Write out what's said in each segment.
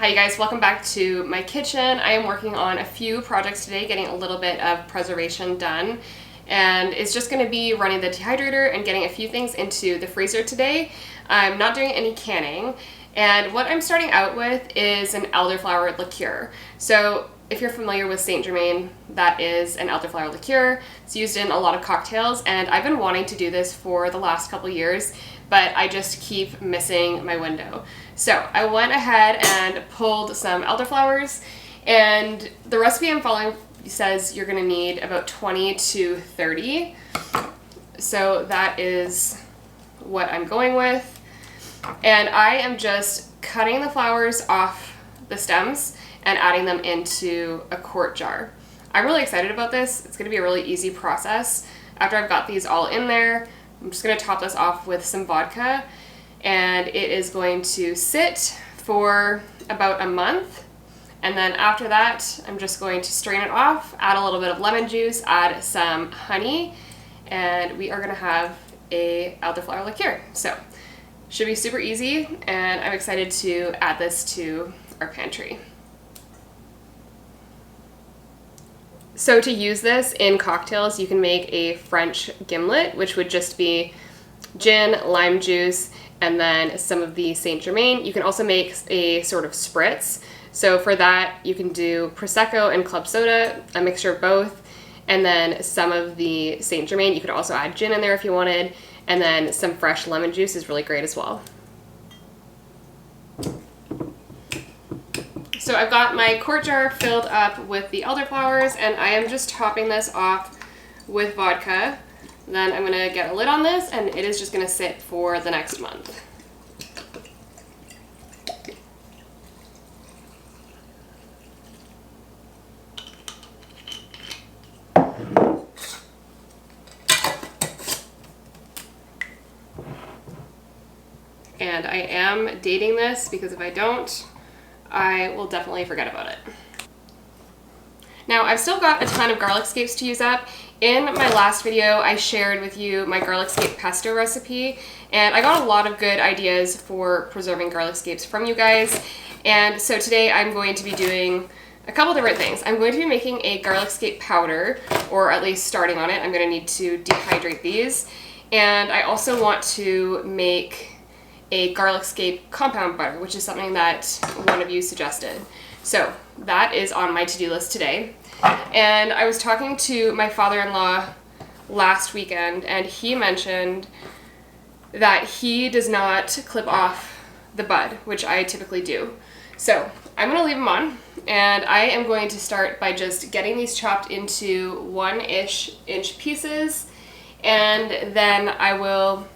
Hi you guys, welcome back to my kitchen. I am working on a few projects today, getting a little bit of preservation done. And it's just going to be running the dehydrator and getting a few things into the freezer today. I'm not doing any canning. And what I'm starting out with is an elderflower liqueur. So if you're familiar with Saint Germain, that is an elderflower liqueur. It's used in a lot of cocktails, and I've been wanting to do this for the last couple years, but I just keep missing my window. So I went ahead and pulled some elderflowers, and the recipe I'm following says you're gonna need about 20 to 30. So that is what I'm going with. And I am just cutting the flowers off the stems and adding them into a quart jar. I'm really excited about this. It's gonna be a really easy process. After I've got these all in there, I'm just gonna top this off with some vodka, and it is going to sit for about a month. And then after that, I'm just going to strain it off, add a little bit of lemon juice, add some honey, and we are gonna have a elderflower liqueur. So, should be super easy, and I'm excited to add this to our pantry. So to use this in cocktails, you can make a French gimlet, which would just be gin, lime juice, and then some of the Saint Germain. You can also make a sort of spritz. So for that, you can do Prosecco and club soda, a mixture of both, and then some of the Saint Germain. You could also add gin in there if you wanted, and then some fresh lemon juice is really great as well. So I've got my quart jar filled up with the elderflowers, and I am just topping this off with vodka. Then I'm gonna get a lid on this, and it is just gonna sit for the next month. And I am dating this because if I don't, I will definitely forget about it. Now, I've still got a ton of garlic scapes to use up. In my last video, I shared with you my garlic scape pesto recipe, and I got a lot of good ideas for preserving garlic scapes from you guys. And so today I'm going to be doing a couple different things. I'm going to be making a garlic scape powder, or at least starting on it. I'm going to need to dehydrate these. And I also want to make a Garlic Scape Compound Butter, which is something that one of you suggested. So that is on my to-do list today. And I was talking to my father-in-law last weekend, and he mentioned that he does not clip off the bud, which I typically do. So I'm gonna leave them on, and I am going to start by just getting these chopped into 1-inch pieces, and then I will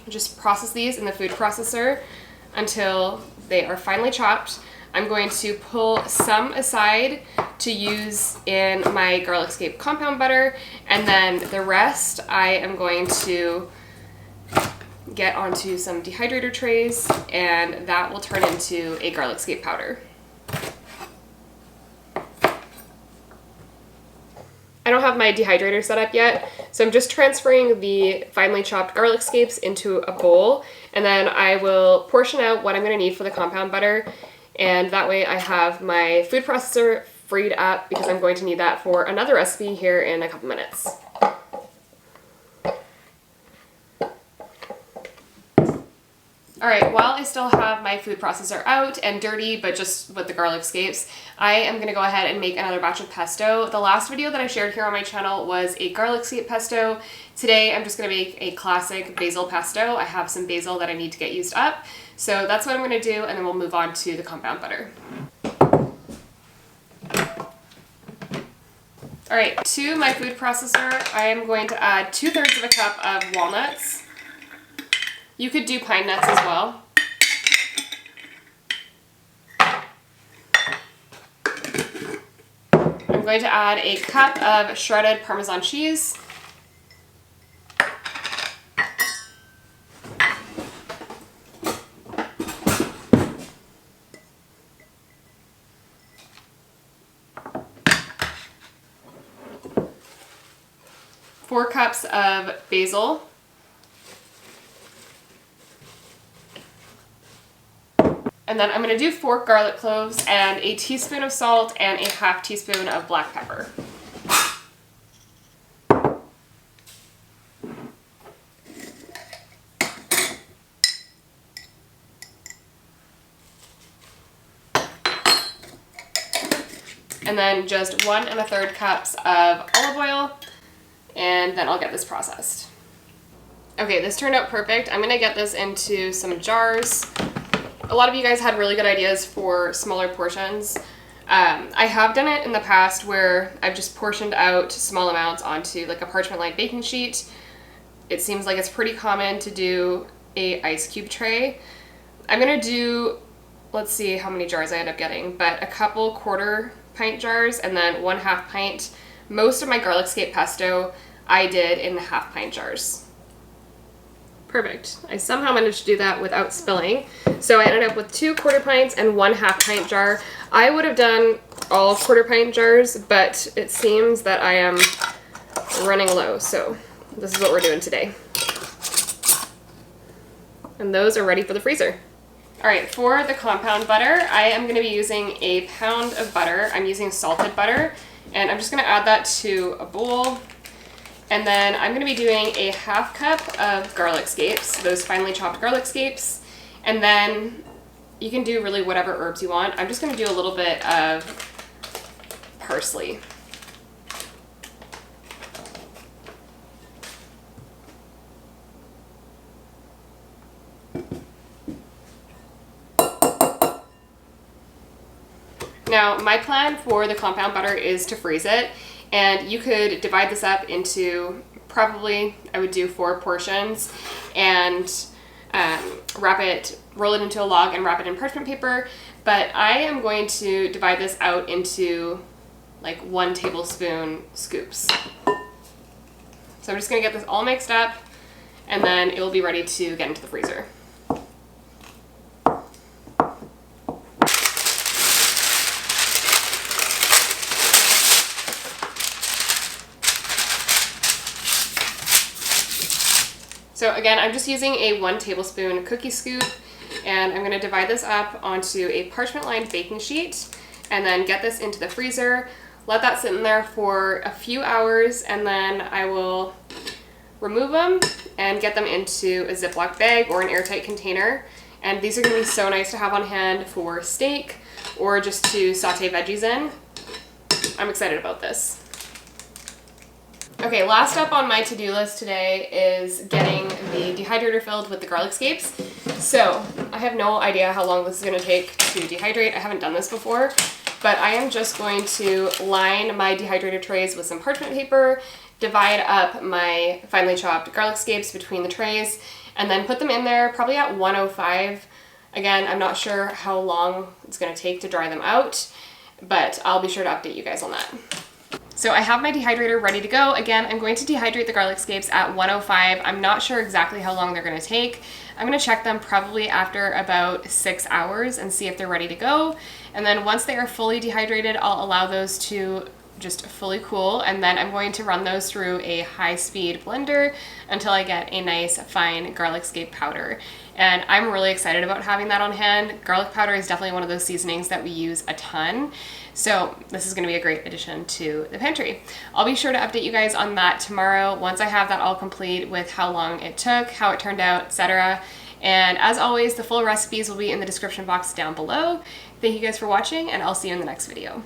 just process these in the food processor until they are finely chopped. I'm going to pull some aside to use in my Garlic Scape Compound Butter, and then the rest I am going to get onto some dehydrator trays, and that will turn into a Garlic Scape powder. I don't have my dehydrator set up yet, so I'm just transferring the finely chopped garlic scapes into a bowl, and then I will portion out what I'm going to need for the compound butter, and that way I have my food processor freed up because I'm going to need that for another recipe here in a couple minutes. Alright, while I still have my food processor out and dirty, but just with the garlic scapes, I am going to go ahead and make another batch of pesto. The last video that I shared here on my channel was a garlic scape pesto. Today I'm just going to make a classic basil pesto. I have some basil that I need to get used up, so that's what I'm going to do, and then we'll move on to the compound butter. Alright, to my food processor, I am going to add 2/3 of a cup of walnuts. You could do pine nuts as well. I'm going to add a cup of shredded Parmesan cheese. Four cups of basil. And then I'm gonna do 4 garlic cloves and a teaspoon of salt and a half teaspoon of black pepper. And then just 1 1/3 cups of olive oil, and then I'll get this processed. Okay, this turned out perfect. I'm gonna get this into some jars. A lot of you guys had really good ideas for smaller portions. I have done it in the past where I've just portioned out small amounts onto like a parchment lined baking sheet. It seems like it's pretty common to do a ice cube tray. I'm gonna do, let's see how many jars I end up getting, but a couple 1/4 pint jars and then 1/2 pint. Most of my Garlic Scape Pesto I did in 1/2 pint jars. Perfect. I somehow managed to do that without spilling. So I ended up with 2 1/4 pints and 1/2 pint jar. I would have done all 1/4 pint jars, but it seems that I am running low, so this is what we're doing today. And those are ready for the freezer. All right, for the compound butter, I am gonna be using a pound of butter. I'm using salted butter, and I'm just gonna add that to a bowl. And then I'm gonna be doing a 1/2 cup of garlic scapes, those finely chopped garlic scapes. And then you can do really whatever herbs you want. I'm just gonna do a little bit of parsley. Now, my plan for the compound butter is to freeze it, and you could divide this up into probably, I would do 4 portions and roll it into a log and wrap it in parchment paper, but I am going to divide this out into like 1 tablespoon scoops. So I'm just gonna get this all mixed up, and then it will be ready to get into the freezer. So again, I'm just using a 1 tablespoon cookie scoop, and I'm going to divide this up onto a parchment lined baking sheet and then get this into the freezer. Let that sit in there for a few hours, and then I will remove them and get them into a Ziploc bag or an airtight container. And these are going to be so nice to have on hand for steak or just to saute veggies in. I'm excited about this. Okay, last up on my to-do list today is getting the dehydrator filled with the garlic scapes. So I have no idea how long this is going to take to dehydrate. I haven't done this before, but I am just going to line my dehydrator trays with some parchment paper, divide up my finely chopped garlic scapes between the trays, and then put them in there probably at 105. Again, I'm not sure how long it's going to take to dry them out, but I'll be sure to update you guys on that. So I have my dehydrator ready to go. Again, I'm going to dehydrate the garlic scapes at 105. I'm not sure exactly how long they're going to take. I'm going to check them probably after about 6 hours and see if they're ready to go. And then once they are fully dehydrated, I'll allow those to just fully cool, and then I'm going to run those through a high-speed blender until I get a nice fine garlic scape powder. And I'm really excited about having that on hand. Garlic powder is definitely one of those seasonings that we use a ton, so this is going to be a great addition to the pantry. I'll be sure to update you guys on that tomorrow once I have that all complete with how long it took, how it turned out, etc. And as always, the full recipes will be in the description box down below. Thank you guys for watching, and I'll see you in the next video.